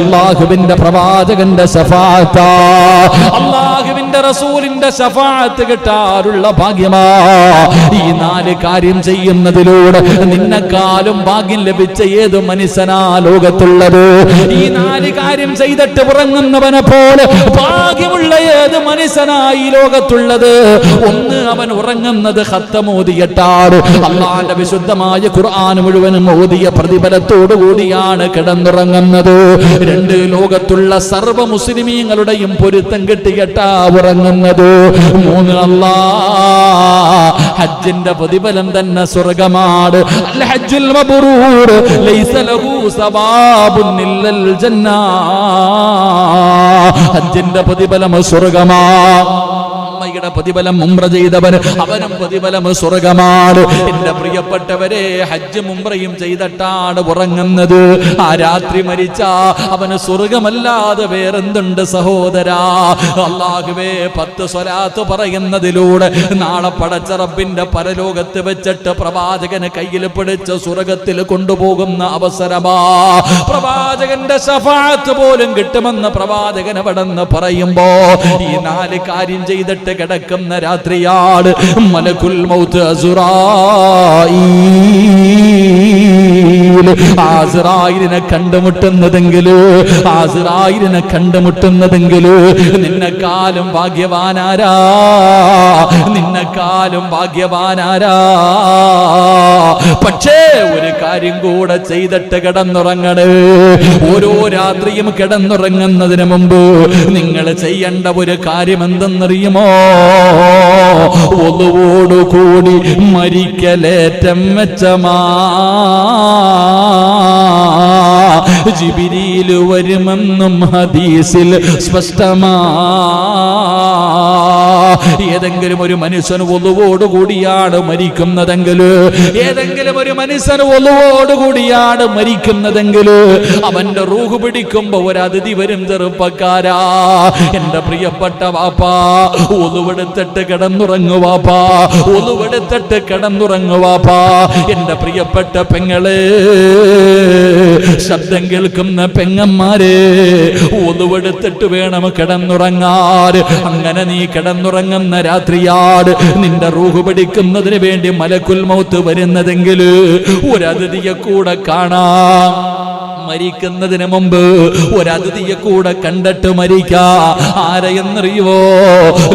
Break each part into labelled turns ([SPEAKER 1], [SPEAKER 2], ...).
[SPEAKER 1] അല്ലാഹുവിന്റെ പ്രവാചകന്റെ ശഫാഅത്ത്, അല്ലാഹുവിന്റെ റസൂലിന്റെ ശഫാഅത്ത് കിട്ടാനുള്ള ഭാഗ്യമാ. ഈ നാല് കാര്യം ചെയ്യുന്നതിലൂടെ നിന്നെക്കാളും ഭാഗ്യം ലഭിച്ച ഏത് മനുഷ്യനാ ലോകത്തുള്ളത്? ഈ നാല് കാര്യം ചെയ്തിട്ട് ഉറങ്ങുന്നവനെ പോലെ ഭാഗ്യമുള്ള ഏത് മനുഷ്യനാ ഈ ലോകത്തുള്ളത്? ഒന്ന്, അവൻ ഉറങ്ങുന്നത് ഖത്തമോദിയിട്ടാണ്. അല്ലാഹുവിന്റെ വിശുദ്ധമായ ഖുർആൻ മുഴുവനും ഓതിയ പ്രതിഫലത്തോടു കൂടിയാണ് കിടന്നുറങ്ങുന്നത്. രണ്ട്, ലോകത്തുള്ള സർവ്വ മുസ്ലിമീങ്ങളുടെയും പൊരുത്തം കിട്ടിയിട്ടാ ഉറങ്ങുന്നത്. മൂന്ന്, ഹജ്ജിന്റെ പ്രതിഫലം തന്നെ സ്വർഗ്ഗമാണ്. അൽ ഹജ്ജുൽ മബ്റൂർ ലൈസ ലഹു സവാബുൻ ഇല്ലൽ ജന്ന. ഹജ്ജിന്റെ പ്രതിഫലം സ്വർഗ്ഗമാ. അമ്മയുടെ പ്രതിഫലം ഉംറ ചെയ്തവൻ, അവനും പ്രതിഫലം സ്വർഗ്ഗമാണ്. എന്റെ പ്രിയപ്പെട്ടവരെ, ഹജ്ജ് ഉംറയും ചെയ്തിട്ടാണ് ഉറങ്ങുന്നത്. ആ രാത്രി മരിച്ചാ അവന് സ്വർഗ്ഗമല്ലാതെ വേറെന്തുണ്ട് സഹോദരാ? അല്ലാഹുവേ, 10 സ്വലാത്ത് പറയുന്നതിലൂടെ നാളെ പടച്ച റബ്ബിന്റെ പരലോകത്ത് വെച്ചിട്ട് പ്രവാചകന് കയ്യിൽ പിടിച്ച് സ്വർഗ്ഗത്തിൽ കൊണ്ടുപോകുന്ന അവസരമാ. പ്രവാചകന്റെ ശഫാഅത്ത് പോലും കിട്ടുമെന്ന് പ്രവാചകൻ അവിടെന്ന് പറയുമ്പോ ഈ നാല് കാര്യം ചെയ്തിട്ട് കിടക്കുന്ന രാത്രിയാണ് മലക്കുൽ മൗത്ത് അസ്റായീലിനെ കണ്ടുമുട്ടുന്നതെങ്കില് നിന്നെക്കാളും ഭാഗ്യവാനാരാ? പക്ഷേ ഒരു കാര്യം കൂടെ ചെയ്തിട്ട് കിടന്നുറങ്ങണേ. ഓരോ രാത്രിയും കിടന്നുറങ്ങുന്നതിന് മുമ്പ് നിങ്ങൾ ചെയ്യേണ്ട ഒരു കാര്യം എന്തെന്നറിയുമോ? ഒന്നുകൂടി മരിക്കലേറ്റം മെച്ചമാ. ജിബ്രീൽ വരുമെന്നും ഹദീസിൽ സ്പഷ്ടമാ. ഏതെങ്കിലും ഒരു മനുഷ്യൻ ഒന്നുകൂടിയാണ് മരിക്കുന്നതെങ്കിൽ അവന്റെ റൂഹ് പിടിക്കുമ്പോ ഒരു അതിഥി വരും. ചെറുപ്പക്കാരാ, എന്റെ പ്രിയപ്പെട്ട വാപ്പാ, ഒന്നുവെടുത്തിട്ട് കിടന്നുറങ്ങുവാപ്പാ. എന്റെ പ്രിയപ്പെട്ട പെങ്ങളെ, ശബ്ദം കേൾക്കുന്ന പെങ്ങന്മാരെ, ഒന്നുവെടുത്തിട്ട് വേണം കിടന്നുറങ്ങാൻ. അങ്ങനെ നീ കിടന്നുറങ്ങുന്ന രാത്രിയാട് നിന്റെ റൂഹ് പിടിക്കുന്നതിന് വേണ്ടി മലക്കുൽ മൗത്ത് വരുന്നതെങ്കിൽ ഒരു അതിഥിയെ കൂടെ കാണാം. മരിക്കുന്നതിന് മുമ്പ് ഒരു അതിഥിയെ കൂടെ കണ്ടിട്ട് മരിക്കാ. ആരെയെന്നറിയോ?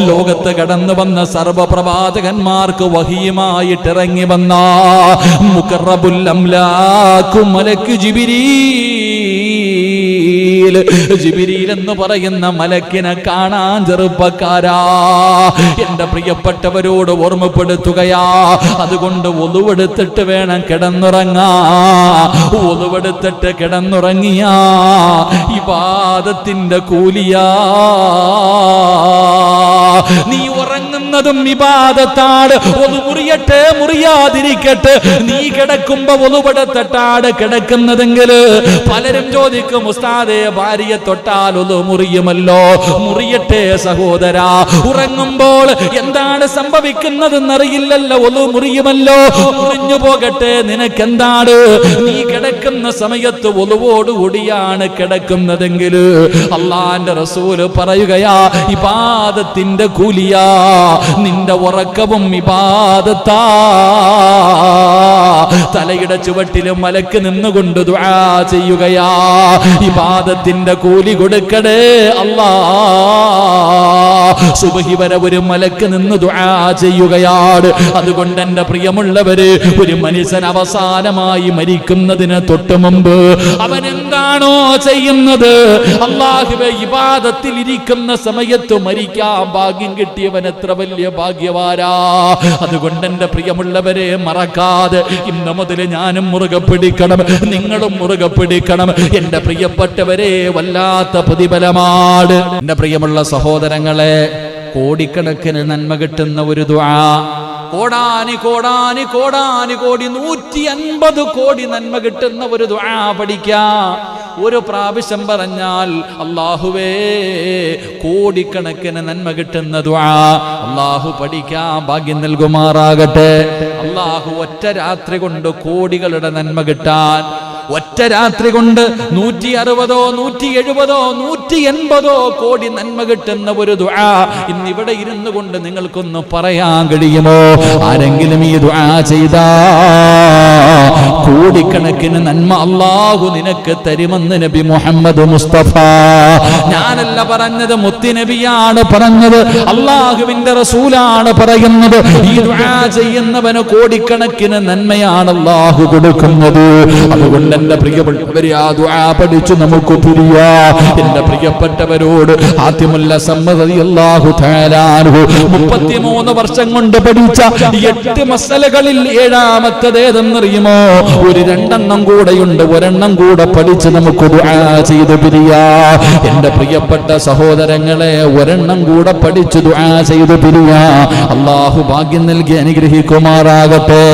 [SPEAKER 1] ലോകത്ത് കടന്നു വന്ന സർവ്വപ്രവാചകന്മാർക്ക് വഹിയുമായിട്ട് ഇറങ്ങി വന്ന മുഖറബുൽ അംലാഖു മലക്ക് ജിബ്രീൽ എന്ന് പറയുന്ന മലക്കിനെ കാണാൻ ചെറുപ്പക്കാരാ, എന്റെ പ്രിയപ്പെട്ടവരോട് ഓർമ്മപ്പെടുത്തുകയാ. അതുകൊണ്ട് ഒന്നുവെടുത്തിട്ട് വേണം കിടന്നുറങ്ങാ. ഒന്നുവെടുത്തിട്ട് കിടന്നുറങ്ങിയാ ഇബാദത്തിന്റെ കൂലിയാ. നീ ഉറങ്ങുന്നതും ഇബാദത്താണ്. ഒന്ന് മുറിയട്ടെ മുറിയാതിരിക്കട്ടെ, നീ കിടക്കുമ്പോ ഒന്നുപെടുത്തിട്ടാണ് കിടക്കുന്നതെങ്കിൽ പലരും ചോദിക്കും, ഉസ്താദേ, ഭാര്യയെ തൊട്ടാൽ ഒന്ന് മുറിയുമല്ലോ. മുറിയട്ടെ സഹോദരാ. ഉറങ്ങുമ്പോൾ എന്താണ് സംഭവിക്കുന്നതെന്നറിയില്ലല്ലോ. ഒന്ന് മുറിയുമല്ലോ. മുറിഞ്ഞു പോകട്ടെ, നിനക്കെന്താണ്? നീ കിടക്കുന്ന സമയത്ത് ഒന്നുകൂടിയാണ് കിടക്കുന്നതെങ്കിൽ അല്ലാഹുവിന്റെ റസൂല് പറയുകയാ, ഇബാദത്തിന്റെ കൂലിയാ. നിന്റെ ഉറക്കവും ഇബാദത്താ. തലയുടെ ചുവട്ടിലും മലക്ക് നിന്നുകൊണ്ട് ദുആ ചെയ്യുകയാ. ഇബാദത്തിന്റെ കൂലി കൊടുക്കണേ അല്ലാ. സുബ്ഹി വരെ ഒരു മലക്ക് നിന്ന് ദുആ ചെയ്യുകയാണ്. അതുകൊണ്ട് എന്റെ പ്രിയമുള്ളവര്, ഒരു മനുഷ്യൻ അവസാനമായി മരിക്കുന്നതിന് തൊട്ട് മുമ്പ് അവൻ എന്താണോ ചെയ്യുന്നത്, അല്ലാഹുവേ, ഇബാദത്തിൽ ഇരിക്കുന്ന സമയത്ത് മരിക്കാൻ ഭാഗ്യം കിട്ടിയവൻ എത്ര വലിയ ഭാഗ്യവാനാ. അതുകൊണ്ട് എന്റെ പ്രിയമുള്ളവരെ, മറക്കാതെ ഇന്ന് മുതൽ ഞാനും മുറുകെ പിടിക്കണം, നിങ്ങളും മുറുകെ പിടിക്കണം. എന്റെ പ്രിയപ്പെട്ടവരെ, വല്ലാത്ത പ്രതിഫലമാണ്. എന്റെ പ്രിയമുള്ള സഹോദരങ്ങളെ, കോടിക്കണക്കിന് നന്മ കിട്ടുന്ന ഒരു ദുആ. കോടാനി 150 കോടി നന്മ കിട്ടുന്ന ഒരു ദുആ പഠിക്കാം. ഒരു പ്രാവശ്യം പറഞ്ഞാൽ അല്ലാഹുവേ, കോടിക്കണക്കിന് നന്മ കിട്ടുന്ന ദുആ അല്ലാഹു പഠിക്കാൻ ഭാഗ്യം നൽകുമാറാകട്ടെ. അല്ലാഹു ഒറ്റ രാത്രി കൊണ്ട് കോടികളുടെ നന്മ കിട്ടാൻ ഒറ്റ രാത്രി കൊണ്ട് 160, 170, 180 കോടി നന്മ കിട്ടുന്ന ഒരു ദുആ ഇന്നിവിടെ ഇരുന്നു കൊണ്ട് നിങ്ങൾക്കൊന്ന് പറയാൻ കഴിയുമോ? ആരെങ്കിലും ഈ ദുആ ചെയ്താ കോടിക്കണക്കിന് നന്മ അല്ലാഹു നിനക്ക് തരുമെന്ന് നബി മുഹമ്മദ് മുസ്തഫ. ഞാനല്ല പറഞ്ഞത്, മുത്തുനബിയാണ് പറഞ്ഞത്, അല്ലാഹുവിന്റെ റസൂലാണ് പറയുന്നത്. ഈ ദുആ ചെയ്യുന്നവന് കോടിക്കണക്കിന് നന്മയാണ് അല്ലാഹു കൊടുക്കുന്നത്. അതുകൊണ്ട് എന്റെ പ്രിയപ്പെട്ടവരെ ആ ദുആ പഠിച്ചു നമുക്ക് തിരിയാ. എന്റെ പ്രിയപ്പെട്ടവരോട് ആത്തിമുല്ല റളിയല്ലാഹു തആല അൻഹു 33 വർഷം കൊണ്ട് പഠിച്ച 8 മസലകളിൽ ഏഴാമത്തേതെന്നറിയുമോ? ഒരു 2 കൂടെയുണ്ട്, ഒരെണ്ണം കൂടെ പഠിച്ച് നമുക്ക് ദുആ ചെയ്ത് പിരിയാ. എന്റെ പ്രിയപ്പെട്ട സഹോദരങ്ങളെ, ഒരെണ്ണം കൂടെ പഠിച്ച് ദുആ ചെയ്ത് പിരിയാ. അല്ലാഹു ഭാഗ്യം നൽകി അനുഗ്രഹിക്കുമാറാകട്ടെ.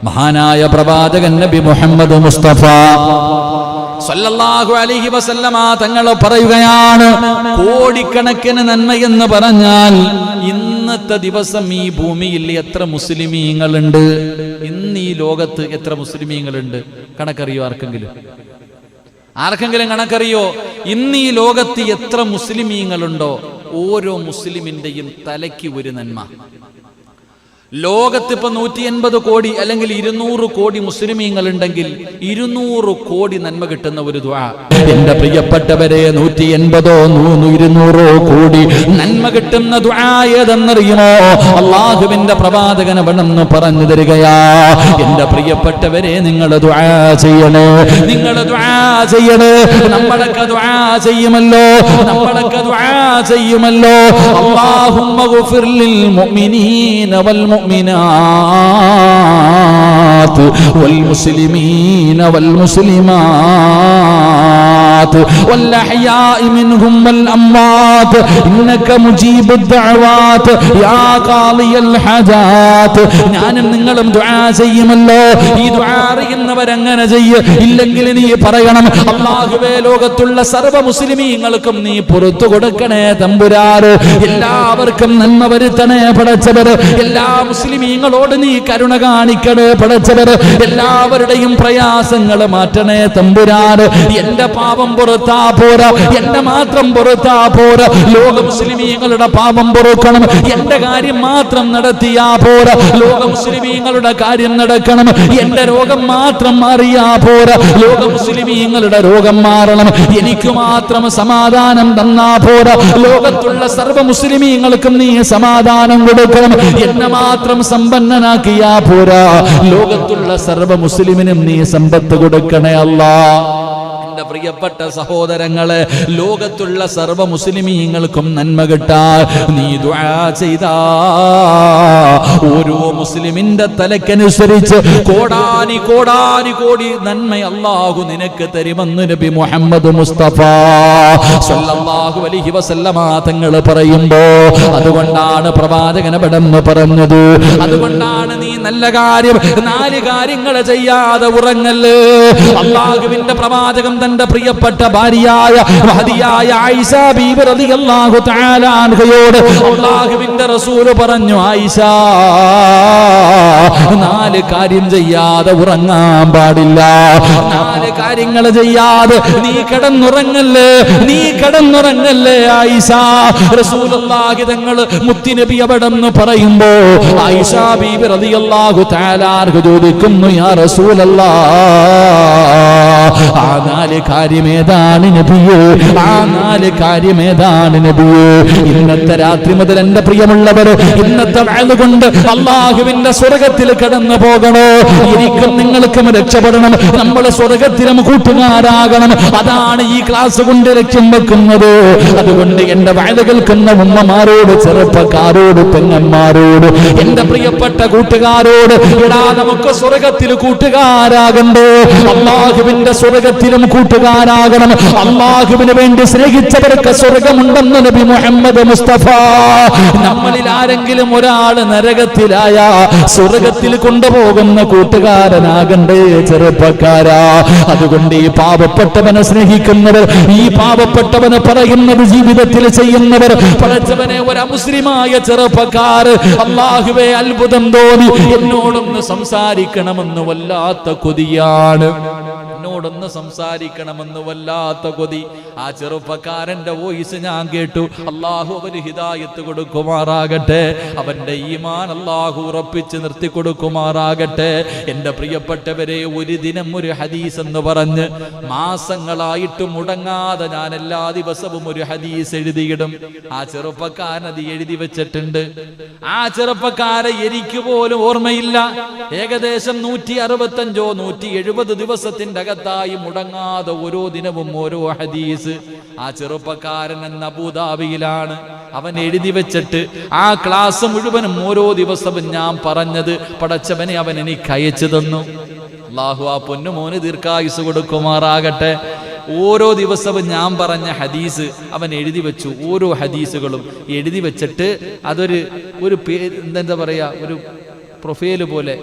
[SPEAKER 1] മഹാനായ പ്രവാചകൻ നബി മുഹമ്മദ് മുസ്തഫ സല്ലല്ലാഹു അലൈഹി വസല്ലമ തങ്ങൾ പറയുകയാണ്, കോടിക്കണക്കിന് നന്മയെന്ന് പറഞ്ഞാൽ ഇന്നത്തെ ദിവസം ഈ ഭൂമിയിൽ എത്ര മുസ്ലിമീങ്ങളുണ്ട്? ഇന്ന് ഈ ലോകത്ത് എത്ര മുസ്ലിമീങ്ങളുണ്ട്? കണക്കറിയോ? ആർക്കെങ്കിലും കണക്കറിയോ? ഇന്ന് ഈ ലോകത്ത് എത്ര മുസ്ലിമീങ്ങളുണ്ടോ? ഓരോ മുസ്ലിമിന്റെയും തലയ്ക്ക് ഒരു നന്മ. ലോകത്ത് ഇപ്പൊ 180 കോടി അല്ലെങ്കിൽ 200 കോടി മുസ്ലിമീങ്ങൾ ഉണ്ടെങ്കിൽ 200 കോടി നന്മ കിട്ടുന്ന ഒരു ദുആ. എന്റെ പ്രിയപ്പെട്ടവരെ, 180, 200 കോടി നന്മ കിട്ടുന്ന ദുആ ഏതെന്നറിയുമോ? അല്ലാഹുവിന്റെ പ്രവാചകൻ അവിടെന്ന് പറഞ്ഞു തരികയാ. എന്റെ പ്രിയപ്പെട്ടവരെ, നിങ്ങൾ ദുആ ചെയ്യണേ, നിങ്ങൾ ദുആ ചെയ്യണേ. നമ്മളൊക്കെ ദുആ ചെയ്യുമല്ലോ, അല്ലാഹുമ്മ ഗുഫിർ ലിൽ മുഅ്മിനീന വൽ المؤمنات والمسلمين والمسلمات والأحياء منهم والأموات إنك مجيب الدعوات يا قاضي الحاجات. ഞാനും നിങ്ങളും ദുആ ചെയ്യുമല്ലോ. ഈ ദുആ അറിയുന്നവരങ്ങനെ ചെയ്യ. ഇല്ലെങ്കിൽ നീ പറയണം, അല്ലാഹുവേ, ലോകത്തുള്ള സർവ്വ മുസ്ലിമീങ്ങൾക്കും നീ പുറത്തു കൊടുക്കണേ തമ്പുരാന്. എല്ലാവർക്കും നന്മ വരുത്തണേ പടച്ചവർ. എല്ലാ മുസ്ലിമീങ്ങളോട് നീ കരുണ കാണിക്കണേ പടച്ചവർ. എല്ലാവരുടെയും പ്രയാസങ്ങൾ മാറ്റണേ തമ്പുരാന്. എന്റെ പാപം പുറത്താ പോരാ, എന്റെ മാത്രം പുറത്താ പോരാ, ലോക മുസ്ലിമീങ്ങളുടെ പാപം പൊറുക്കണം. എന്റെ കാര്യം മാത്രം നടത്തിയാ പോരാ, ലോക മുസ്ലിമീങ്ങളുടെ കാര്യം നടക്കണം. എന്റെ രോഗം മാത്രം മാറിയാ പോരാ, ലോക മുസ്ലിമീങ്ങളുടെ രോഗം മാറണം. എനിക്ക് മാത്രം സമാധാനം തന്നാ പോരാ, ലോകത്തുള്ള സർവ്വ മുസ്ലിമീങ്ങൾക്കും നീ സമാധാനം കൊടുക്കണം. എന്നെ മാത്രം സമ്പന്നനാക്കിയാ പോരാ, ലോകത്തുള്ള സർവ്വ മുസ്ലിമിനും നീ സമ്പത്ത് കൊടുക്കണേ അല്ലാഹ്. എന്റെ പ്രിയപ്പെട്ട സഹോദരങ്ങളെ, ലോകത്തുള്ള സർവ്വ മുസ്ലിമീങ്ങൾക്കും നന്മ കിട്ടാൻ നീ ദുആ ചെയ്താ ഓരോ മുസ്ലിമിന്റെ തലക്കനുസരിച്ച് കോടാനി കോടാനി കോടി നന്മ അല്ലാഹു നിനക്ക് തരുമെന്ന് നബി മുഹമ്മദ് മുസ്തഫ സല്ലല്ലാഹു അലൈഹി വസല്ലമ തങ്ങൾ പറയുമ്പോ, അതുകൊണ്ടാണ് പ്രവാചകൻ പെട്ടെന്ന് പറഞ്ഞത്, അതുകൊണ്ടാണ് നീ നല്ല കാര്യം 4 കാര്യങ്ങൾ ചെയ്യാതെ ഉറങ്ങല്ലേ. അല്ലാഹുവിന്റെ പ്രവാചകൻ തന്റെ പ്രിയപ്പെട്ട ഭാര്യയായ മഹദിയായ ആയിഷ ബീബി റളിയല്ലാഹു തആല അൻഹയോട് അല്ലാഹുവിന്റെ റസൂൽ പറഞ്ഞു, ആയിഷ, 4 കാര്യം ചെയ്യാതെ ഉറങ്ങാൻ പാടില്ല. 4 കാര്യങ്ങൾ ചെയ്യാതെ നീ കിടന്നുറങ്ങല്ലേ ആയിഷ. റസൂലുള്ളാഹി തങ്ങൾ മുത്തുനബി അവിടെന്ന് പറയുമ്പോ ആയിഷ ബീബി റളിയല്ലാഹു തആല അൻഹ ചോദിക്കുന്നു, യാ റസൂലല്ലാഹ്, ആ 4 കാര്യമേതാണ് നബിയേ? ആ 4 കാര്യമേതാണ് നബിയേ? ഇന്നത്തെ രാത്രി മുതൽ എന്റെ പ്രിയമുള്ളവർ, ഇന്നത്തെ വഅദ് കൊണ്ട് അല്ലാഹുവിന്റെ സ്വർഗ്ഗത്തിൽ കടന്നു പോകണോ? എനിക്കും നിങ്ങൾക്കും രക്ഷപ്പെടണം. നമ്മൾ സ്വർഗ്ഗത്തിലും കൂട്ടുകാരാകണം. അതാണ് ഈ ക്ലാസ് കൊണ്ട് ലക്ഷ്യം വെക്കുന്നത്. അതുകൊണ്ട് എന്റെ വഅദ് കേൾക്കുന്ന ഉമ്മമാരോട്, ചെറുപ്പക്കാരോട്, പെങ്ങന്മാരോട്, എന്റെ പ്രിയപ്പെട്ട കൂട്ടുകാരോട്, എടാ, നമുക്ക് സ്വർഗ്ഗത്തിൽ കൂട്ടുകാരാകണ്ടേ? അല്ലാഹുവിന്റെ സ്വർഗ്ഗത്തിലും കൂട്ടുകാരാകണം. അല്ലാഹുവിന് വേണ്ടി സ്നേഹിച്ചവർക്ക് സ്വർഗ്ഗമുണ്ടെന്ന് നബി മുഹമ്മദ് മുസ്തഫ. നമ്മളിൽ ആരെങ്കിലും ഒരാൾ നരകത്തിലായ സ്വർഗ്ഗത്തിൽ കൊണ്ടുപോകുന്ന കൂട്ടുകാരനാകണ്ടേ ചെറുപ്പക്കാരാ? അതുകൊണ്ട് ഈ പാവപ്പെട്ടവനെ സ്നേഹിക്കുന്നവർ, ഈ പാവപ്പെട്ടവന് പറയുന്നത് ജീവിതത്തിൽ ചെയ്യുന്നവർ, പഠിച്ചവനെ ഒരു അമുസ്ലിമായ ചെറുപ്പക്കാർ, അല്ലാഹുവേ, അത്ഭുതം തോന്നി എന്നോടൊന്ന് സംസാരിക്കണമെന്ന് വല്ലാത്ത കൊതിയാണ്. അവനോടൊന്ന് സംസാരിക്കണമെന്ന് വല്ലാത്ത കൊതി. ആ ചെറുപ്പക്കാരന്റെ വോയിസ് ഞാൻ കേട്ടു. അള്ളാഹു അവന് ഹിദായത്ത് കൊടുക്കുമാറാകട്ടെ, അവന്റെ ഈമാൻ അള്ളാഹു ഉറപ്പിച്ച് നിർത്തി കൊടുക്കുമാറാകട്ടെ. എന്റെ പ്രിയപ്പെട്ടവരെ, ഒരു ദിനം ഒരു ഹദീസ് എന്ന് പറഞ്ഞ് മാസങ്ങളായിട്ട് മുടങ്ങാതെ ഞാൻ എല്ലാ ദിവസവും ഒരു ഹദീസ് എഴുതിയിടും. ആ ചെറുപ്പക്കാരൻ അത് എഴുതി വെച്ചിട്ടുണ്ട്. ആ ചെറുപ്പക്കാരെ എനിക്ക് പോലും ഓർമ്മയില്ല. ഏകദേശം 165 170 ദിവസത്തിന്റെ അകത്തായി മുടങ്ങാതെ ഓരോ ദിനവും ഓരോ ഹദീസ്. ആ ചെറുപ്പക്കാരൻ എന്ന അബൂദാബിയിലാണ്. അവൻ എഴുതി വെച്ചിട്ട് ആ ക്ലാസ് മുഴുവനും ഓരോ ദിവസവും ഞാൻ പറഞ്ഞത് പടച്ചവനെ അവൻ എനിക്ക് അയച്ചു തന്നു. അല്ലാഹു ആ പൊന്നുമോന് ദീർഘായുസ് കൊടുക്കുമാറാകട്ടെ. ഓരോ ദിവസവും ഞാൻ പറഞ്ഞ ഹദീസ് അവൻ എഴുതി വെച്ചു. ഓരോ ഹദീസുകളും എഴുതി വെച്ചിട്ട് അതൊരു എന്താ പറയാ, ഒരു പ്രൊഫൈല് പോലെ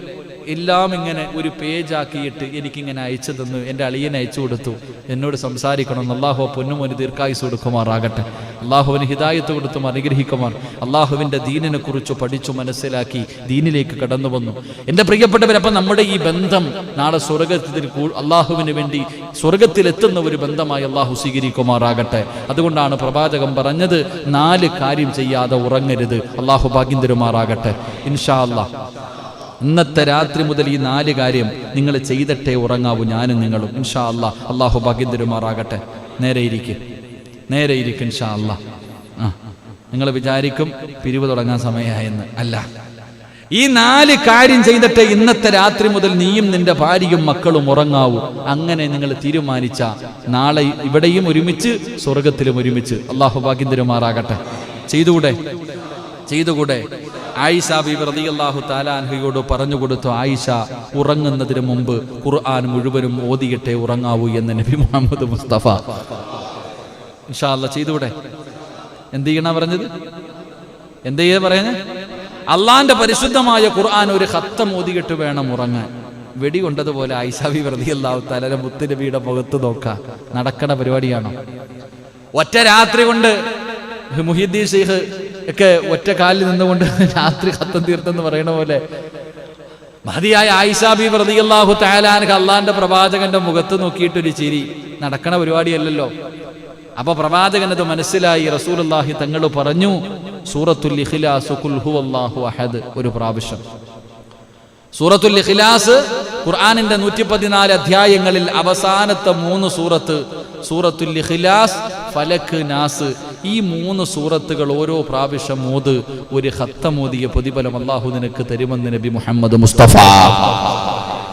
[SPEAKER 1] എല്ലാം ഇങ്ങനെ ഒരു പേജാക്കിയിട്ട് എനിക്കിങ്ങനെ അയച്ചു തന്നു. എൻ്റെ അളിയനെ അയച്ചു കൊടുത്തു, എന്നോട് സംസാരിക്കണം. അള്ളാഹു പൊന്നുമോന് ദീർഘായുസ് കൊടുക്കുമാറാകട്ടെ. അള്ളാഹുവിന് ഹിദായത്ത് കൊടുത്തും അനുഗ്രഹിക്കുമാർ. അള്ളാഹുവിൻ്റെ ദീനിനെ കുറിച്ച് പഠിച്ചു മനസ്സിലാക്കി ദീനിലേക്ക് കടന്നു വന്നു. എൻ്റെ പ്രിയപ്പെട്ടവരപ്പം നമ്മുടെ ഈ ബന്ധം നാളെ സ്വർഗത്തിൽ അള്ളാഹുവിന് വേണ്ടി സ്വർഗത്തിലെത്തുന്ന ഒരു ബന്ധമായി അള്ളാഹു സ്വീകരിക്കുമാറാകട്ടെ. അതുകൊണ്ടാണ് പ്രവാചകൻ പറഞ്ഞത് 4 കാര്യം ചെയ്യാതെ ഉറങ്ങരുത്. അള്ളാഹു ഭാഗ്യം തരുമാറാകട്ടെ. ഇൻഷാ അല്ലാഹ് ഇന്നത്തെ രാത്രി മുതൽ ഈ 4 കാര്യം നിങ്ങൾ ചെയ്തിട്ടേ ഉറങ്ങാവൂ, ഞാനും നിങ്ങളും. ഇൻഷാ അല്ലാഹ് അള്ളാഹു ഭാഗ്യം തരുമാറാകട്ടെ. നേരെ ഇരിക്കും ഇൻഷാ അല്ലാഹ്. നിങ്ങൾ വിചാരിക്കും പിരിവ് തുടങ്ങാൻ സമയമായെന്ന്. അല്ല, ഈ 4 കാര്യം ചെയ്തിട്ട് ഇന്നത്തെ രാത്രി മുതൽ നീയും നിന്റെ ഭാര്യയും മക്കളും ഉറങ്ങാവൂ. അങ്ങനെ നിങ്ങൾ തീരുമാനിച്ച നാളെ ഇവിടെയും ഒരുമിച്ച് സ്വർഗത്തിലും ഒരുമിച്ച്. അള്ളാഹു ഭാഗ്യം തരുമാറാകട്ടെ. ചെയ്തുകൂടെ? ആയിഷ ബീബി റളിയല്ലാഹു തആല അൻഹയോട് പറഞ്ഞു കൊടുത്തു, ആയിഷ ഉറങ്ങുന്നതിന് മുമ്പ് ഖുർആൻ മുഴുവനും ഓതിയിട്ടേ ഉറങ്ങാവൂ എന്ന് നബി മുഹമ്മദ് മുസ്തഫ. ഇൻഷാ അല്ലാഹ് ചെയ്തുകൂടെ? എന്ത് ചെയ്യണ പറഞ്ഞത്? എന്ത് ചെയ്യാ പറയുന്നത്? അള്ളാന്റെ പരിശുദ്ധമായ ഖുർആൻ ഒരു ഖത്തം ഓതിയിട്ട് വേണം ഉറങ്ങാൻ. വെടി കൊണ്ടതുപോലെ ആയിഷ ബീബി റളിയല്ലാഹു തആല മുത്ത് നബിയുടെ മുഖത്ത് നോക്കാം. നടക്കണ പരിപാടിയാണോ? ഒറ്റ രാത്രി കൊണ്ട് മുഹീദ്ദീൻ ശൈഖ് ഒക്കെ ഒറ്റ കാലിൽ നിന്നുകൊണ്ട് രാത്രി ഖത്തം തീർത്തെന്ന് പറയണ പോലെ മഹദിയായ ആയിഷ ബീബി റളിയല്ലാഹു തആല അൻഹ അള്ളാന്റെ പ്രവാചകന്റെ മുഖത്ത് നോക്കിയിട്ടൊരു ചിരി. നടക്കണ പരിപാടിയല്ലല്ലോ. അപ്പൊ പ്രവാചകനത് മനസ്സിലായി. റസൂലുള്ളാഹി തങ്ങൾ പറഞ്ഞു, സൂറത്തുൽ ഇഖ്ലാസ് ഖുൽ ഹുവല്ലാഹു അഹദ് ഒരു പ്രാവശ്യം. സൂറത്തുൽ ഇഖ്ലാസ് ഖുർആനിന്റെ 114 അധ്യായങ്ങളിൽ അവസാനത്തെ 3 സൂറത്ത്, സൂറത്തുൽ ഇഖ്ലാസ്, ഫലക്, നാസ്, ഈ 3 സൂറത്തുകൾ ഓരോ പ്രാവശ്യം ഓത്. ഒരു ഖത്തം ഓതിയ പ്രതിഫലം അല്ലാഹു നിനക്ക് തരുമെന്ന് നബി മുഹമ്മദ് മുസ്തഫ.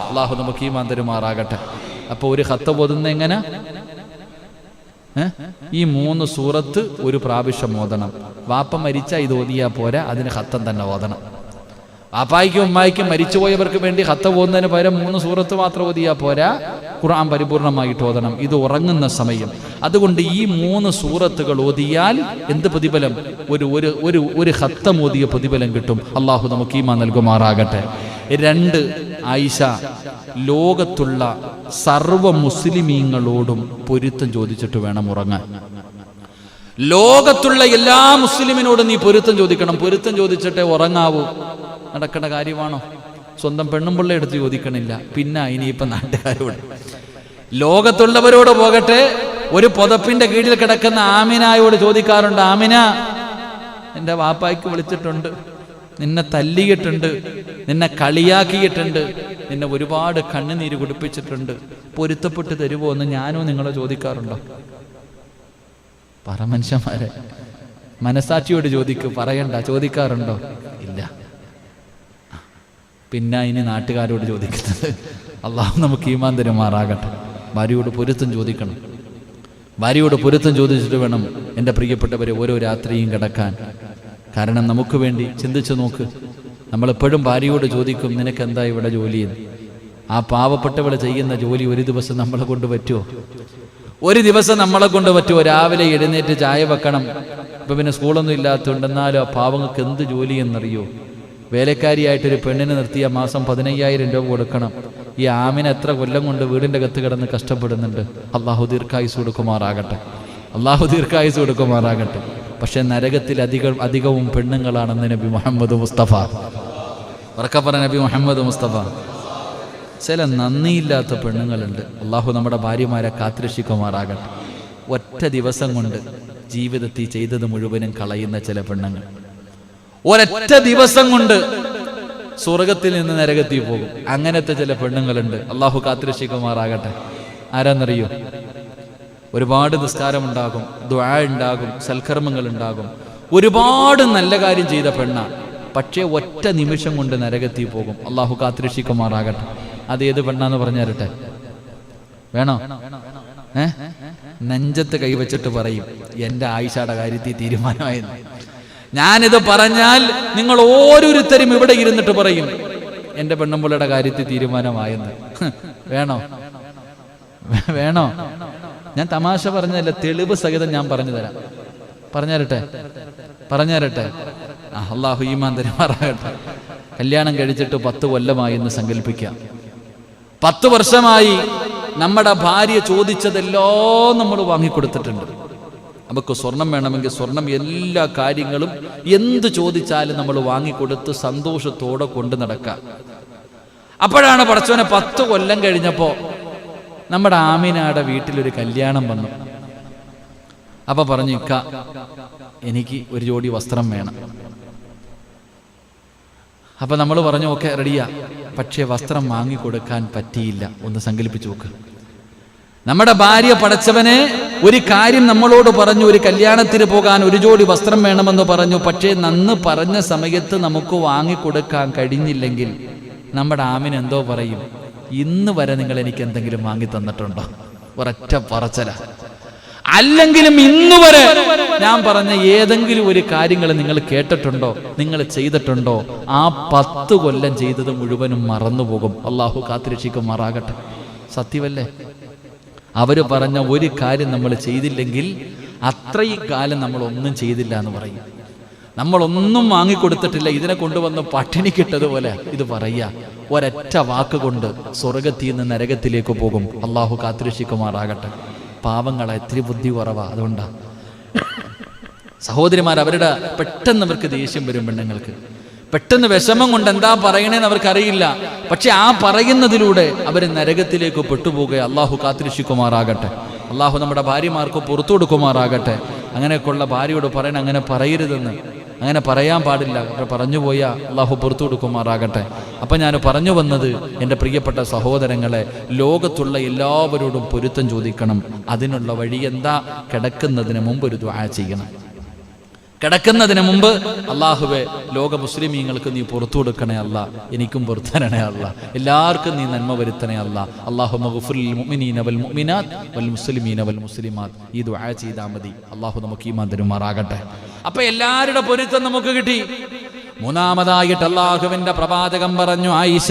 [SPEAKER 1] അല്ലാഹു നമുക്ക് ഈമാൻ തരുമാറാകട്ടെ. അപ്പൊ ഒരു ഖത്തം ഓതുന്ന എങ്ങനെ? ഈ 3 സൂറത്ത് ഒരു പ്രാവശ്യം ഓതണം. വാപ്പ മരിച്ച ഇത് ഓതിയാ പോരാ, അതിന് ഖത്തം തന്നെ ഓതണം. വാപ്പായിക്കും ഉമ്മായിക്കും മരിച്ചുപോയവർക്ക് വേണ്ടി ഖത്തം ഓതുന്നതിന് പകരം 3 സൂറത്ത് മാത്രം ഓതിയാ പോരാ, ഖുർആൻ പരിപൂർണമായിട്ട് ഓതണം. ഇത് ഉറങ്ങുന്ന സമയം. അതുകൊണ്ട് ഈ 3 സൂറത്തുകൾ ഓതിയാൽ എന്ത് പ്രതിഫലം? ഒരു ഖത്തം ഓതിയ പ്രതിഫലം കിട്ടും. അള്ളാഹു നമുക്ക് ഈമാൻ നൽകുമാറാകട്ടെ. 2, ആയിഷ ലോകത്തുള്ള സർവ മുസ്ലിമീങ്ങളോടും പൊരുത്തം ചോദിച്ചിട്ട് വേണം ഉറങ്ങാൻ. ലോകത്തുള്ള എല്ലാ മുസ്ലിമിനോടും നീ പൊരുത്തം ചോദിക്കണം. പൊരുത്തം ചോദിച്ചിട്ടേ ഉറങ്ങാവൂ. നടക്കേണ്ട കാര്യമാണോ? സ്വന്തം പെണ്ണും പിള്ളേ എടുത്ത് ചോദിക്കണില്ല, പിന്നെ ഇനിയിപ്പം നാട്ടുകാരോട്. ലോകത്തുള്ളവരോട് പോകട്ടെ, ഒരു പുതപ്പിന്റെ കീഴിൽ കിടക്കുന്ന ആമിനായോട് ചോദിക്കാറുണ്ട്, ആമിന, എൻ്റെ വാപ്പായ്ക്ക് വിളിച്ചിട്ടുണ്ട്, നിന്നെ തല്ലിയിട്ടുണ്ട്, നിന്നെ കളിയാക്കിയിട്ടുണ്ട്, നിന്നെ ഒരുപാട് കണ്ണുനീര് കുടിപ്പിച്ചിട്ടുണ്ട്, പൊരുത്തപ്പെട്ട് തരുമോ എന്ന് ഞാനോ നിങ്ങളോ ചോദിക്കാറുണ്ടോ? പറ മനുഷ്യന്മാരെ, മനസാക്ഷിയോട് ചോദിക്കൂ. പറയണ്ട. ചോദിക്കാറുണ്ടോ? ഇല്ല. പിന്നെ ഇനി നാട്ടുകാരോട് ചോദിക്കുന്നത്. അള്ളാഹു നമുക്ക് ഈമാൻ തരുമാറാകട്ടെ. ഭാര്യയോട് പൊരുത്തം ചോദിക്കണം. ഭാര്യയോട് പൊരുത്തം ചോദിച്ചിട്ട് വേണം എൻ്റെ പ്രിയപ്പെട്ടവരെ ഓരോ രാത്രിയും കിടക്കാൻ. കാരണം നമുക്ക് വേണ്ടി ചിന്തിച്ചു നോക്ക്. നമ്മളെപ്പോഴും ഭാര്യയോട് ചോദിക്കും, നിനക്കെന്താ ഇവിടെ ജോലിയെന്ന്. ആ പാവപ്പെട്ടവൾ ചെയ്യുന്ന ജോലി ഒരു ദിവസം നമ്മളെ കൊണ്ട് പറ്റുമോ? ഒരു ദിവസം നമ്മളെ കൊണ്ട് പറ്റുമോ? രാവിലെ എഴുന്നേറ്റ് ചായ വെക്കണം. ഇപ്പം പിന്നെ സ്കൂളൊന്നും ഇല്ലാത്തതുകൊണ്ട്, എന്നാലും ആ പാവങ്ങൾക്ക് എന്ത് ജോലി എന്നറിയോ? വേലക്കാരിയായിട്ടൊരു പെണ്ണിനെ നിർത്തിയ മാസം 15,000 രൂപ കൊടുക്കണം. ഈ ആമിന എത്ര കൊല്ലം കൊണ്ട് വീടിൻ്റെ അകത്ത് കിടന്ന് കഷ്ടപ്പെടുന്നുണ്ട്. അള്ളാഹു ദീർഘായുസ് കൊടുക്കുമാറാകട്ടെ. അള്ളാഹു ദീർഘായുസ് കൊടുക്കുമാറാകട്ടെ. പക്ഷെ നരകത്തിൽ അധികവും പെണ്ണുങ്ങളാണെന്ന് നബി മുഹമ്മദ് മുസ്തഫ. ഉറക്കെ പറ, നബി മുഹമ്മദ് മുസ്തഫ ചില നന്ദിയില്ലാത്ത പെണ്ണുങ്ങളുണ്ട്. അള്ളാഹു നമ്മുടെ ഭാര്യമാരെ കാത്തുരക്ഷിക്കുമാറാകട്ടെ. ഒറ്റ ദിവസം കൊണ്ട് ജീവിതത്തിൽ ചെയ്തത് മുഴുവനും കളയുന്ന ചില പെണ്ണുങ്ങൾ ഒരൊറ്റ ദിവസം കൊണ്ട് സ്വർഗത്തിൽ നിന്ന് നരകത്തിൽ പോകും. അങ്ങനത്തെ ചില പെണ്ണുങ്ങളുണ്ട്. അള്ളാഹു കാത്തുരക്ഷിക്കുമാറാകട്ടെ. ആരാന്നറിയോ? ഒരുപാട് നിസ്കാരമുണ്ടാകും, ദുആ ഉണ്ടാകും, സൽക്കർമ്മങ്ങൾ ഉണ്ടാകും, ഒരുപാട് നല്ല കാര്യം ചെയ്ത പെണ്ണ, പക്ഷേ ഒറ്റ നിമിഷം കൊണ്ട് നരകത്തിൽ പോകും. അള്ളാഹു കാത്തുരക്ഷിക്കുമാറാകട്ടെ. അതേത് പെണ്ണാന്ന് പറഞ്ഞു തരട്ടെ? വേണോ? നെഞ്ചത്ത് കൈവച്ചിട്ട് പറയും, എൻ്റെ ആയിഷയുടെ കാര്യത്തിൽ തീരുമാനമായെന്ന്. ഞാനിത് പറഞ്ഞാൽ നിങ്ങൾ ഓരോരുത്തരും ഇവിടെ ഇരുന്നിട്ട് പറയും, എൻ്റെ പെണ്ണുമ്പിള്ളയുടെ കാര്യത്തിൽ തീരുമാനമായെന്ന്. വേണോ? വേണോ? ഞാൻ തമാശ പറഞ്ഞതല്ല, തെളിവ് സഹിതം ഞാൻ പറഞ്ഞു തരാം. പറഞ്ഞു തരട്ടെ. അള്ളാഹു ഈമാൻ തരുമാറാകട്ടെ. കല്യാണം കഴിച്ചിട്ട് 10 കൊല്ലമായി എന്ന് സങ്കല്പിക്കാം. 10 വർഷമായി നമ്മുടെ ഭാര്യ ചോദിച്ചതെല്ലാം നമ്മൾ വാങ്ങിക്കൊടുത്തിട്ടുണ്ട്. നമുക്ക് സ്വർണം വേണമെങ്കിൽ സ്വർണം, എല്ലാ കാര്യങ്ങളും എന്ത് ചോദിച്ചാലും നമ്മൾ വാങ്ങിക്കൊടുത്ത് സന്തോഷത്തോടെ കൊണ്ട് നടക്കാം. അപ്പോഴാണ് പടച്ചോനെ 10 കൊല്ലം കഴിഞ്ഞപ്പോ നമ്മുടെ ആമിനയുടെ വീട്ടിലൊരു കല്യാണം വന്നു. അപ്പൊ പറഞ്ഞു, ഇക്ക എനിക്ക് ഒരു ജോഡി വസ്ത്രം വേണം. അപ്പൊ നമ്മൾ പറഞ്ഞു, ഓക്കെ റെഡിയാ, പക്ഷേ വസ്ത്രം വാങ്ങിക്കൊടുക്കാൻ പറ്റിയില്ല. ഒന്ന് സങ്കല്പിച്ചു നോക്ക്. നമ്മുടെ ഭാര്യ പടച്ചവനെ ഒരു കാര്യം നമ്മളോട് പറഞ്ഞു, ഒരു കല്യാണത്തിന് പോകാൻ ഒരു ജോഡി വസ്ത്രം വേണമെന്ന് പറഞ്ഞു. പക്ഷേ നന്ന് പറഞ്ഞ സമയത്ത് നമുക്ക് വാങ്ങിക്കൊടുക്കാൻ കഴിഞ്ഞില്ലെങ്കിൽ നമ്മുടെ ആമിന് എന്തോ പറയും, ഇന്ന് വരെ നിങ്ങൾ എനിക്ക് എന്തെങ്കിലും വാങ്ങി തന്നിട്ടുണ്ടോ? ഒരൊറ്റ പറച്ചല. അല്ലെങ്കിലും ഇന്ന് വരെ ഞാൻ പറഞ്ഞ ഏതെങ്കിലും ഒരു കാര്യങ്ങൾ നിങ്ങൾ കേട്ടിട്ടുണ്ടോ, നിങ്ങൾ ചെയ്തിട്ടുണ്ടോ? ആ 10 കൊല്ലം ചെയ്തത് മുഴുവനും മറന്നുപോകും. അള്ളാഹു കാത്തുരക്ഷിക്കുമാറാകട്ടെ. സത്യമല്ലേ? അവര് പറഞ്ഞ ഒരു കാര്യം നമ്മൾ ചെയ്തില്ലെങ്കിൽ അത്രയും കാലം നമ്മൾ ഒന്നും ചെയ്തില്ല എന്ന് പറയും. നമ്മളൊന്നും വാങ്ങിക്കൊടുത്തിട്ടില്ല, ഇതിനെ കൊണ്ടുവന്ന് പട്ടിണിക്കിട്ടതുപോലെ ഇത് പറയാ. ഒരൊറ്റ വാക്ക് കൊണ്ട് സ്വർഗത്തിൽ നിന്ന് നരകത്തിലേക്ക് പോകും. അള്ളാഹു കാത്തുരക്ഷിക്കുമാറാകട്ടെ. പാവങ്ങളെ എത്തിരി ബുദ്ധി കുറവാ. അതുകൊണ്ടാ സഹോദരിമാർ, അവരുടെ പെട്ടെന്ന് അവർക്ക് ദേഷ്യം വരും. പെണ്ണുങ്ങൾക്ക് പെട്ടെന്ന് വിഷമം കൊണ്ട് എന്താ പറയണേന്ന് അവർക്കറിയില്ല. പക്ഷെ ആ പറയുന്നതിലൂടെ അവർ നരകത്തിലേക്ക് പെട്ടുപോകുക. അള്ളാഹു കാത്തുരക്ഷിക്കുമാറാകട്ടെ. അള്ളാഹു നമ്മുടെ ഭാര്യമാർക്ക് പുറത്തു കൊടുക്കുമാറാകട്ടെ. അങ്ങനെയൊക്കെയുള്ള ഭാര്യയോട് പറയണം, അങ്ങനെ പറയരുതെന്ന്, അങ്ങനെ പറയാൻ പാടില്ല. പറഞ്ഞു പോയാൽ അള്ളാഹു പുറത്തു കൊടുക്കുമാറാകട്ടെ. അപ്പം ഞാൻ പറഞ്ഞു വന്നത്, എൻ്റെ പ്രിയപ്പെട്ട സഹോദരങ്ങളെ, ലോകത്തുള്ള എല്ലാവരോടും പൊരുത്തം ചോദിക്കണം. അതിനുള്ള വഴി എന്താ? കിടക്കുന്നതിന് മുമ്പ് ഒരു ദുആ ചെയ്യണം. കിടക്കുന്നതിന് മുമ്പ് അള്ളാഹുവെ, ലോക മുസ്ലിമീങ്ങൾക്ക് നീ പുറത്തു കൊടുക്കണേ അല്ല, എനിക്കും പുറത്തരണേ അല്ല, എല്ലാവർക്കും നീ നന്മ വരുത്തണേ അല്ല. അല്ലാഹുമ്മ ഗഫിറിൽ മുഅ്മിനീന വൽ മുഅ്മിനാത്ത് വൽ മുസ്ലിമീന വൽ മുസ്ലിമാത്ത്. ഈ ദുആ ചെയ്താൽ മതി. അള്ളാഹു നമുക്ക് ഈമാൻ തരുമാറാകട്ടെ. അപ്പൊ എല്ലാവരുടെ പൊരുത്തം നമുക്ക് കിട്ടി. മൂന്നാമതായിട്ട് അള്ളാഹുവിന്റെ പ്രവാചകൻ പറഞ്ഞു, ആയിഷ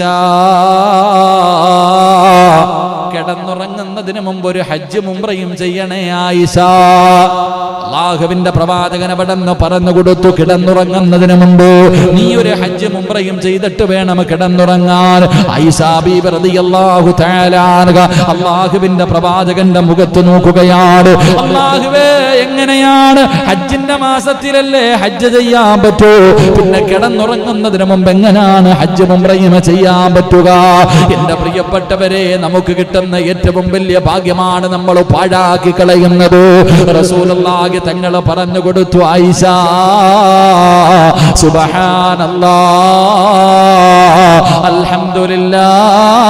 [SPEAKER 1] കിടന്നുറങ്ങുന്നതിന് മുമ്പ് ഒരു ഹജ്ജ് ഉംറയും ചെയ്യണേ ആയിഷ. അള്ളാഹുവിന്റെ പ്രവാചകൻ അവിടെ നിന്ന് പറഞ്ഞു കൊടുത്തു, കിടന്നുറങ്ങുന്നതിന് മുമ്പ് നീ ഒരു ഹജ്ജ് ഉംറയും ചെയ്തിട്ട് വേണം കിടന്നുറങ്ങാൻ. ആയിഷ ബീബി റളിയല്ലാഹു തആല അൻഹ അള്ളാഹുവിന്റെ പ്രവാചകന്റെ മുഖത്ത് നോക്കുകയാണ്. അള്ളാഹുവേ, എങ്ങനെയാണ് ഹജ്ജിന്റെ മാസത്തിലല്ലേ ഹജ്ജ് ചെയ്യാൻ പറ്റൂ? പിന്നെ കിടന്നുറങ്ങുന്നതിന് മുമ്പ് എങ്ങനെയാണ് ഹജ്ജ് ഉംറയും ചെയ്യാൻ പറ്റുക? എന്റെ പ്രിയപ്പെട്ടവരെ, നമുക്ക് കിട്ടുന്ന ഏറ്റവും വലിയ ഭാഗ്യമാണ് നമ്മൾ പാഴാക്കി കളയുന്നത്. റസൂലുള്ളാഹി തങ്ങൾ പറഞ്ഞു കൊടുത്തു, ആയിഷ സുബ്ഹാനല്ലാഹ് അൽഹംദുലില്ലാഹ്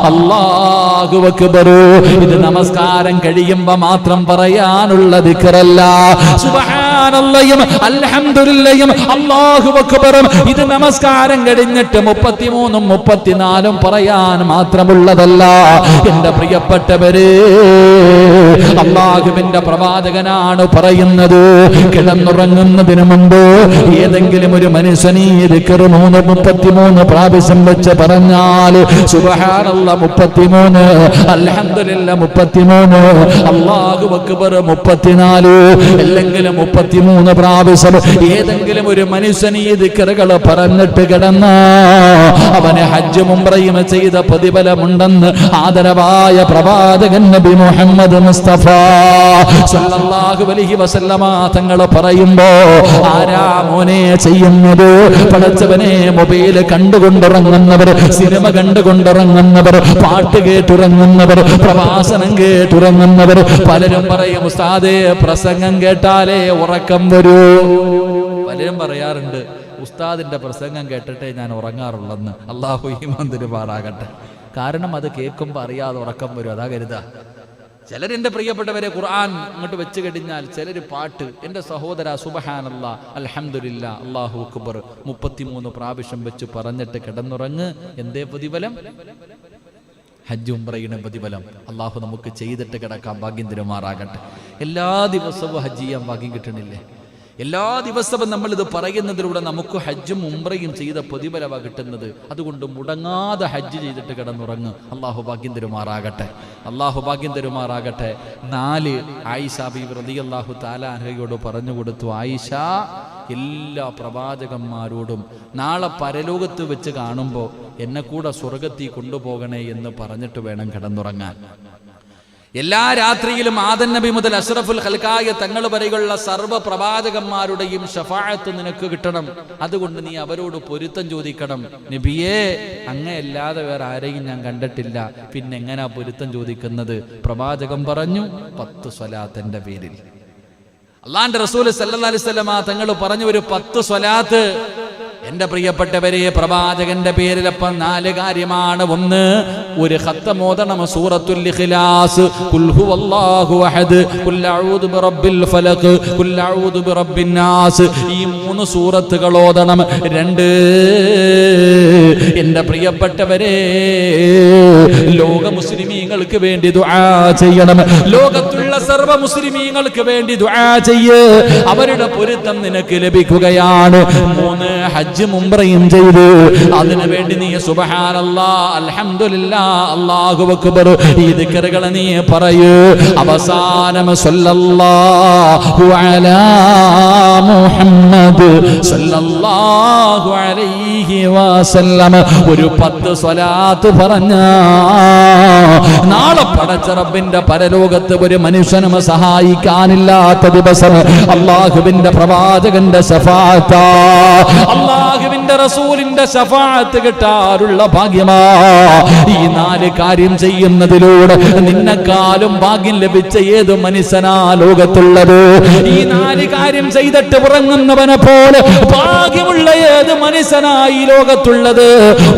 [SPEAKER 1] അല്ലാഹു അക്ബർ. ഇത് നമസ്കാരം കഴിയുമ്പോൾ മാത്രം പറയാനുള്ള ദിക്റല്ല. സുബ്ഹാനല്ലാഹും അൽഹംദുലില്ലാഹും അല്ലാഹു അക്ബറും ഇത് നമസ്കാരം കഴിഞ്ഞിട്ട് 33ഉം 34ഉം പറയാൻ മാത്രമുള്ളതല്ല. എന്റെ പ്രിയപ്പെട്ടവരെ, അല്ലാഹുവിന്റെ പ്രവാചകനാണ് പറയുന്നത്, കിടന്നുറങ്ങുന്നതിന് മുമ്പ് ഏതെങ്കിലും ഒരു മനുഷ്യനീ ദിക്ർ 33 പ്രാവശ്യം വെച്ച് പറഞ്ഞാൽ സുബ്ഹാനല്ലാഹ് 33, അൽഹംദുലില്ലാഹ് 33, അല്ലാഹു അക്ബർ 34, അല്ലെങ്കിൽ 33 33 പ്രാവശ്യം ഏതെങ്കിലും ഒരു മനുഷ്യൻ ഈ ദിക്റുകൾ പറഞ്ഞിട്ട് കിടന്ന അവന് ഹജ്ജും ഉംറയും ചെയ്ത പ്രതിഫലമുണ്ടെന്ന് ആദരവായ പ്രവാചകൻ നബി മുഹമ്മദ് മുസ്തഫ സല്ലല്ലാഹു അലൈഹി വസല്ലമ തങ്ങൾ പറയുമ്പോ ആരാ മോനെ ചെയ്യുന്നത്? പടച്ചവനെ മൊബൈൽ കണ്ടുകൊണ്ടിറങ്ങുന്നവർ, സിനിമ കണ്ടുകൊണ്ടിറങ്ങുന്നവർ, പാട്ട് കേട്ടുറങ്ങുന്നവർ, പ്രഭാഷണം കേട്ടുറങ്ങുന്നവർ. പലരും പറയും ഉസ്താദേ പ്രസംഗം കേട്ടാലേ ഉറക്കം വരൂ. പലരും പറയാറുണ്ട് ഉസ്താദിന്റെ പ്രസംഗം കേട്ടിട്ടേ ഞാൻ ഉറങ്ങാറുള്ളെന്ന്. അല്ലാഹു ഈമാൻ തരുമാറാകട്ടെ. കാരണം അത് കേൾക്കുമ്പോൾ അറിയാതെ ഉറക്കം വരും, അതാ കരുതാ. ചിലരെന്റെ പ്രിയപ്പെട്ടവരെ ഖുർആൻ അങ്ങോട്ട് വെച്ച് കഴിഞ്ഞാൽ ചിലർ പാട്ട്. എൻ്റെ സഹോദര സുബ്ഹാനല്ലാ അൽഹംദുലില്ലാ അല്ലാഹു അക്ബർ 33 പ്രാവശ്യം വെച്ച് പറഞ്ഞിട്ട് കിടന്നുറങ്ങ്. എന്തേ പ്രതിഫലം? ഹജ്ജ് ഉംറയുടെ പ്രതിഫലം. അല്ലാഹു നമുക്ക് ചെയ്തിട്ട് കിടക്കാൻ ഭാഗ്യം തരുമാറാകട്ടെ. എല്ലാ ദിവസവും ഹജ്ജ് ചെയ്യാൻ ഭാഗ്യം കിട്ടണില്ലേ? എല്ലാ ദിവസവും നമ്മൾ ഇത് പറയുന്നതിലൂടെ നമുക്ക് ഹജ്ജും ഉംറയും ചെയ്ത പ്രതിഫലമാണ് കിട്ടുന്നത്. അതുകൊണ്ട് മുടങ്ങാതെ ഹജ്ജ് ചെയ്തിട്ട് കിടന്നുറങ്ങ്. അല്ലാഹു ഭാഗ്യം തരുമാറാകട്ടെ. അല്ലാഹു ഭാഗ്യം തരുമാറാകട്ടെ. 4 ആയിഷ ബീവി റളിയല്ലാഹു തആല അൻഹയോട് പറഞ്ഞു കൊടുത്തു, ആയിഷ എല്ലാ പ്രവാചകന്മാരോടും നാളെ പരലോകത്ത് വെച്ച് കാണുമ്പോൾ എന്നെ കൂടെ സ്വർഗത്തിൽ കൊണ്ടുപോകണേ എന്ന് പറഞ്ഞിട്ട് വേണം കിടന്നുറങ്ങാൻ. എല്ലാ രാത്രിയിലും ആദം നബി മുതൽ അഷ്റഫുൽ ഖൽഖായ തങ്ങൾ വരെയുള്ള സർവ്വ പ്രവാചകന്മാരുടെയും ശഫാഅത്ത് നിനക്ക് കിട്ടണം. അതുകൊണ്ട് നീ അവരോട് പൊരുത്തം ചോദിക്കണം. നബിയേ, അങ്ങയല്ലാതെ വേറെ ആരെയും ഞാൻ കണ്ടിട്ടില്ല, പിന്നെ എങ്ങനാ പൊരുത്തം ചോദിക്കുന്നത്? പ്രവാചകൻ പറഞ്ഞു 10 സ്വലാത്തിന്റെ പേരിൽ. അള്ളാന്റെ റസൂൽ സല്ലല്ലാഹു അലൈഹി വസല്ലമ തങ്ങൾ പറഞ്ഞു ഒരു 10 സ്വലാത്ത്. എന്റെ പ്രിയപ്പെട്ടവരെ, പ്രവാചകന്റെ പേരിൽ അപ്പം 4 കാര്യമാണ്. ഒന്ന്, ഒരു ഖത്തം ഓതണം സൂറത്തുൽ ഇഖ്ലാസ്, ഖുൽ ഹുവല്ലാഹു അഹദ്, ഖുൽ അഊദു ബിറബ്ബിൽ ഫലഖ്, ഖുൽ അഊദു ബിറബ്ബിൻ നാസ്. ഈ 3 സൂറത്തുകൾ ഓതണം. 2, എന്റെ പ്രിയപ്പെട്ടവരെ, ലോക മുസ്ലിമീങ്ങൾക്ക് വേണ്ടി ദുആ ചെയ്യണം. ലോകത്തുള്ള സർവ്വ മുസ്ലിമീങ്ങൾക്ക് വേണ്ടി ദുആ ചെയ്യ്, അവരുടെ പൊരുത്തം നിനക്ക് ലഭിക്കുകയാണ്. 3, ഹജ്ജ് ഉംറയും ചെയ്തു. അതിനു വേണ്ടി നീ സുബ്ഹാനല്ലാഹ് അൽഹംദുലില്ലാഹ് അല്ലാഹു അക്ബർ ഈ ദിക്റുകൾ നീ പറയൂ. അവസാനം സല്ലല്ലാഹു അലാ മുഹമ്മദ് സല്ലല്ലാഹു അലൈഹി വസല്ലം ഒരു 10 സ്വലാത്ത് പറഞ്ഞ നാളെ പടച്ച റബ്ബിന്റെ പരലോകത്ത് ഒരു മനുഷ്യനും സഹായിക്കാനില്ലാത്ത ദിവസം അല്ലാഹുവിന്റെ പ്രവാചകന്റെ ശഫാഅത്ത്, അല്ലാഹുവിന്റെ റസൂലിന്റെ ശഫാഅത്ത് കിട്ടാറുള്ള ഭാഗ്യമാ. ഈ 4 കാര്യം ചെയ്യുന്നതിലൂടെ നിന്നെക്കാളും ഭാഗ്യം ലഭിച്ച ഏത് മനുഷ്യനാ ലോകത്തുള്ളത്? ഈ 4 കാര്യം ചെയ്തിട്ട് ഉറങ്ങുന്നവനെ പോലെ ഭാഗ്യമുള്ള ഏത് മനുഷ്യനായി ലോകത്തുള്ളത്?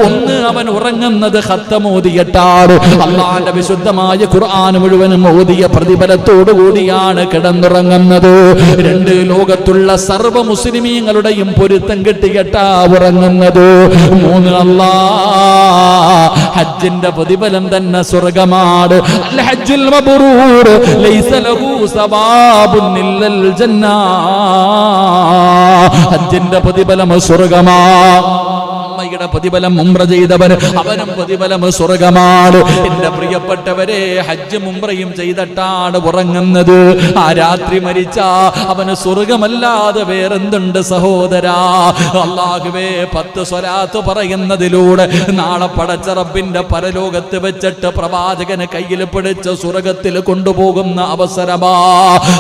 [SPEAKER 1] ഒന്ന്, അവൻ ഉറങ്ങുന്നത് ഖത്തം ഓതിയിട്ടാണ്. അല്ലാഹുവിന്റെ വിശുദ്ധമായ ഖുർആൻ മുഴുവനും ഓതിയ പ്രതിഫലത്തോടു കൂടിയാണ് കിടന്നുറങ്ങുന്നത്. 2, ലോകത്തുള്ള സർവ്വ മുസ്ലിമീങ്ങളുടെയും പൊരുത്തം കിട്ടിയിട്ടാ ഉറങ്ങുന്നത്. 3, അല്ലാഹ് ഹജ്ജിന്റെ പ്രതിഫലം തന്നെ സ്വർഗ്ഗമാണ്. അൽ ഹജ്ജുൽ മബ്റൂർ ലൈസ ലഹു സവാബുൻ ഇല്ലൽ ജന്ന. ഹജ്ജിന്റെ പ്രതിഫലം സ്വർഗ്ഗമാണ്. ഉമ്മയുടെ പ്രതിഫലം ഉംറ ചെയ്തവൻ, അവനും പ്രതിഫലം സ്വർഗ്ഗമാണ്. എന്റെ പ്രിയപ്പെട്ടവരെ, ഹജ്ജും ഉംറയും ചെയ്തിട്ടാണ് ഉറങ്ങുന്നത്. ആ രാത്രി മരിച്ചാ അവന് സ്വർഗ്ഗമല്ലാതെ വേറെന്തുണ്ട് സഹോദരാ? അല്ലാഹുവേ, 10 സ്വലാത്ത് പറയുന്നതിലൂടെ നാളെ പടച്ച റബ്ബിന്റെ പരലോകത്ത് വെച്ചിട്ട് പ്രവാചകന് കയ്യിൽ പിടിച്ച് സ്വർഗ്ഗത്തിൽ കൊണ്ടുപോകുന്ന അവസരമാ.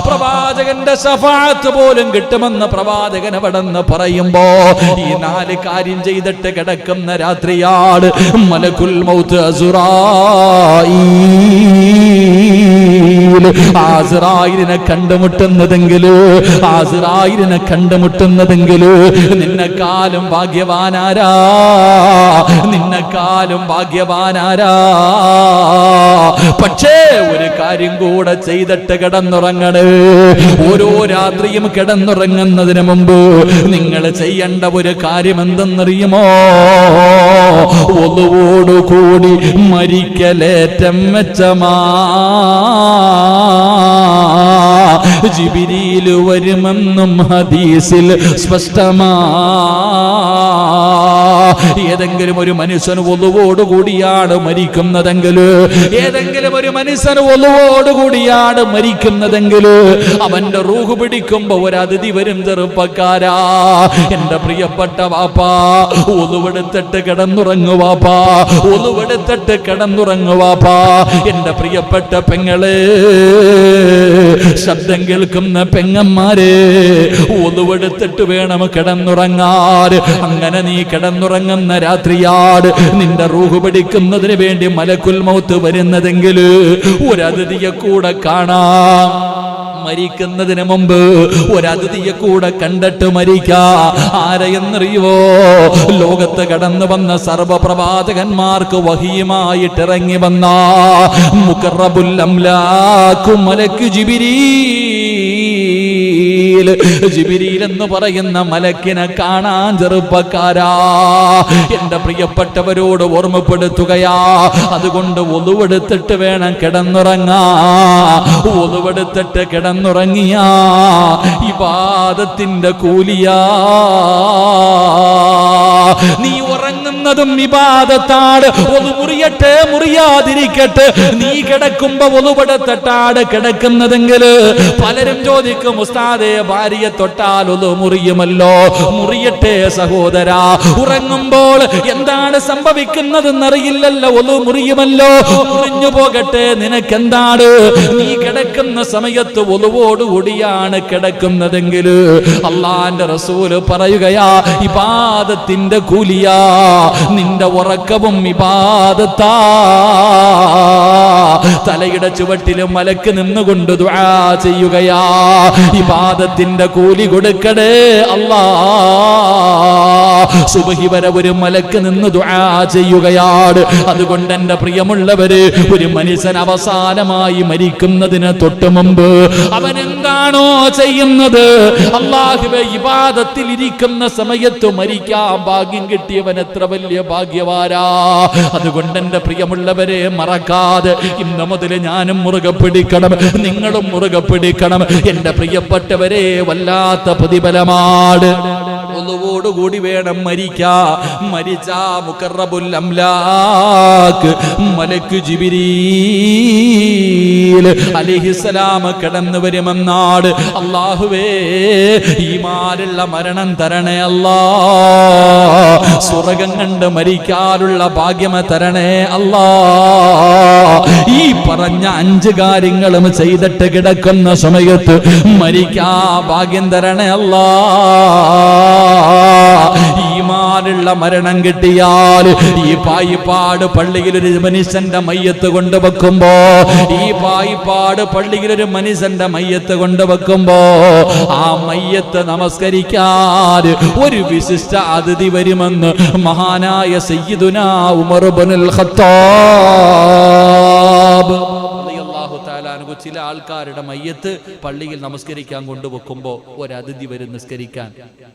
[SPEAKER 1] പ്രവാചകന്റെ ശഫാഅത്ത് പോലും കിട്ടുമെന്ന് പ്രവാചകൻ അവിടെന്ന് പറയുമ്പോ ഈ 4 കാര്യം ചെയ്തിട്ട് കിടക്കുന്ന രാത്രിയാണ് മലക്കുൽ മൗത്ത് അസ്റായീലിനെ കണ്ടുമുട്ടുന്നതെങ്കിൽ നിന്നെക്കാളും ഭാഗ്യവാനാരാ? നിന്നെക്കാളും ഭാഗ്യവാനാരാ? പക്ഷേ ഒരു കാര്യം കൂടെ ചെയ്തിട്ട് കിടന്നുറങ്ങണേ. ഓരോ രാത്രിയും കിടന്നുറങ്ങുന്നതിന് മുമ്പ് നിങ്ങൾ ചെയ്യേണ്ട ഒരു കാര്യം എന്തെന്നറിയുമോ? ഒന്നുകൂടി മരിക്കലേറ്റം മെച്ചമാ. ജിബ്രീൽ വരുമെന്നും ഹദീസിൽ സ്പഷ്ടമാ. ഏതെങ്കിലും ഒരു മനുഷ്യന് ഒളുവോടുകൂടിയാണ് മരിക്കുന്നതെങ്കിൽ, ഏതെങ്കിലും ഒരു മനുഷ്യന് ഒളുവോടുകൂടിയാണ് മരിക്കുന്നതെങ്കിൽ, അവന്റെ റൂഹ് പിടിക്കുമ്പോ ഒരു അതിഥി വരും. ചെറുപ്പക്കാരാ, എന്റെ പ്രിയപ്പെട്ട വാപ്പാ, ഒളുവെടുത്തിട്ട് കിടന്നുറങ്ങു വാപ്പാ, ഒളുവെടുത്തിട്ട് കിടന്നുറങ്ങു വാപ്പാ. എന്റെ പ്രിയപ്പെട്ട പെങ്ങളെ, ശബ്ദം കേൾക്കുന്ന പെങ്ങന്മാരെ, ഒളുവെടുത്തിട്ട് വേണം കിടന്നുറങ്ങാൻ. അങ്ങനെ നീ കിടന്നുറങ്ങുന്ന രാത്രിയാട് നിന്റെ റൂഹ് പിടിക്കുന്നതിന് വേണ്ടി മലക്കുൽ മൗത്ത് വരുന്നതെങ്കിൽ ഒരു അതിഥിയെ കൂടെ കാണാം. മരിക്കുന്നതിന് മുമ്പ് ഒരു അതിഥിയെ കൂടെ കണ്ടിട്ട് മരിക്കാ. ആരെയെന്നറിയോ? ലോകത്ത് കടന്നു വന്ന സർവപ്രവാചകന്മാർക്ക് വഹിയുമായിട്ട് ഇറങ്ങി വന്ന മുഖറബുൽ അംലാഖു മലക്ക് ജിബ്രീൽ. ജിബ്രീൽ എന്ന് പറയുന്ന മലക്കിനെ കാണാൻ ചെറുപ്പക്കാരാ, എന്റെ പ്രിയപ്പെട്ടവരോട് ഓർമ്മപ്പെടുത്തുകയാ. അതുകൊണ്ട് ഒളുവെടുത്തിട്ട് വേണം കിടന്നുറങ്ങാ. ഒളുവെടുത്തിട്ട് കിടന്നുറങ്ങിയാ ഇബാദത്തിന്റെ കൂലിയാ. നീ ഉറങ്ങുന്നതും ഇബാദത്താണ്. ഒളു മുറിയട്ടെ മുറിയാതിരിക്കട്ടെ, നീ കിടക്കുമ്പോ ഒളുവെടുത്തിട്ടാണ് കിടക്കുന്നതെങ്കിൽ പലരും ചോദിക്കും, ഉസ്താദേ ഭാര്യയെ തൊട്ടാൽ ഒളു മുറിയുമല്ലോ. മുറിയട്ടെ സഹോദരാ. ഉറങ്ങുമ്പോൾ എന്താണ് സംഭവിക്കുന്നതെന്നറിയില്ലല്ലോ, ഒളു മുറിയുമല്ലോ. മുറിഞ്ഞു പോകട്ടെ, നിനക്കെന്താണ്? നീ കിടക്കുന്ന സമയത്ത് ഒളുവോടുകൂടിയാണ് കിടക്കുന്നതെങ്കിൽ അള്ളാന്റെ റസൂല് പറയുകയാ, ഇബാദത്തിന്റെ കൂലിയാ. നിന്റെ ഉറക്കവും ഇബാദത്താ. തലയുടെ ചുവട്ടിലും മലക്ക് നിന്നുകൊണ്ട് ദുആ ചെയ്യുകയാ, ഇബാദത്തിന്റെ കൂലി കൊടുക്കണേ അല്ലാ. സുബ്ഹി വരെ ഒരു മലക്ക് നിന്ന് ദുആ ചെയ്യുകയാണ്. അതുകൊണ്ട് എന്റെ പ്രിയമുള്ളവര്, ഒരു മനുഷ്യൻ അവസാനമായി മരിക്കുന്നതിന് തൊട്ട് മുമ്പ് അവൻ എന്താണോ ചെയ്യുന്നത്, അല്ലാഹുവേ, ഇബാദത്തിൽ ഇരിക്കുന്ന സമയത്ത് മരിക്കാൻ ഭാഗ്യം കിട്ടിയവൻ എത്ര വലിയ ഭാഗ്യവാനാ. അതുകൊണ്ട് എന്റെ പ്രിയമുള്ളവരെ, മറക്കാതെ ഇന്ന് മുതൽ ഞാനും മുറുകെ പിടിക്കണം, നിങ്ങളും മുറുകെ പിടിക്കണം. എന്റെ പ്രിയപ്പെട്ടവരെ, വല്ലാത്ത പ്രതിഫലമാണ്. ഒളുവോടുകൂടി വേണം മരിക്കാ. മരിച്ചാ മുഖറബുൽ അംലാഖ് മലക്ക് ജിബ്രീൽ അലൈഹിസ്സലാം കടന്നു വരുമെന്നാട്. അല്ലാഹുവേ, ഈമാനുള്ള മരണം തരണേ അല്ലാ. സ്വർഗ്ഗം കണ്ട് മരിക്കാനുള്ള ഭാഗ്യം തരണേ അല്ലാ. ഈ പറഞ്ഞ 5 കാര്യങ്ങളും ചെയ്തിട്ട് കിടക്കുന്ന സമയത്ത് മരിക്കാ ഭാഗ്യം തരണേ അല്ലാ. ഈമാനുള്ള മരണം കിട്ടിയാൽ ഈ പായിപ്പാട് പള്ളിയിൽ ഒരു മനുഷ്യന്റെ മയ്യത്ത് കൊണ്ടുവെക്കുമ്പോ, ഈ പായിപ്പാട് പള്ളിയിൽ ഒരു മനുഷ്യന്റെ മയ്യത്ത് കൊണ്ടുവെക്കുമ്പോ ആ മയ്യത്ത് നമസ്കരിക്കാൻ ഒരു വിശിഷ്ട അതിഥി വരുമെന്ന് മഹാനായ സയ്യിദുനാ ഉമർ ഇബ്നുൽ ഖത്താബ് റളിയല്ലാഹു തആല അൻഹു ചില ആൾക്കാരുടെ മയ്യത്ത് പള്ളിയിൽ നമസ്കരിക്കാൻ കൊണ്ടുവെക്കുമ്പോ ഒരു അതിഥി വരും നിസ്കരിക്കാൻ.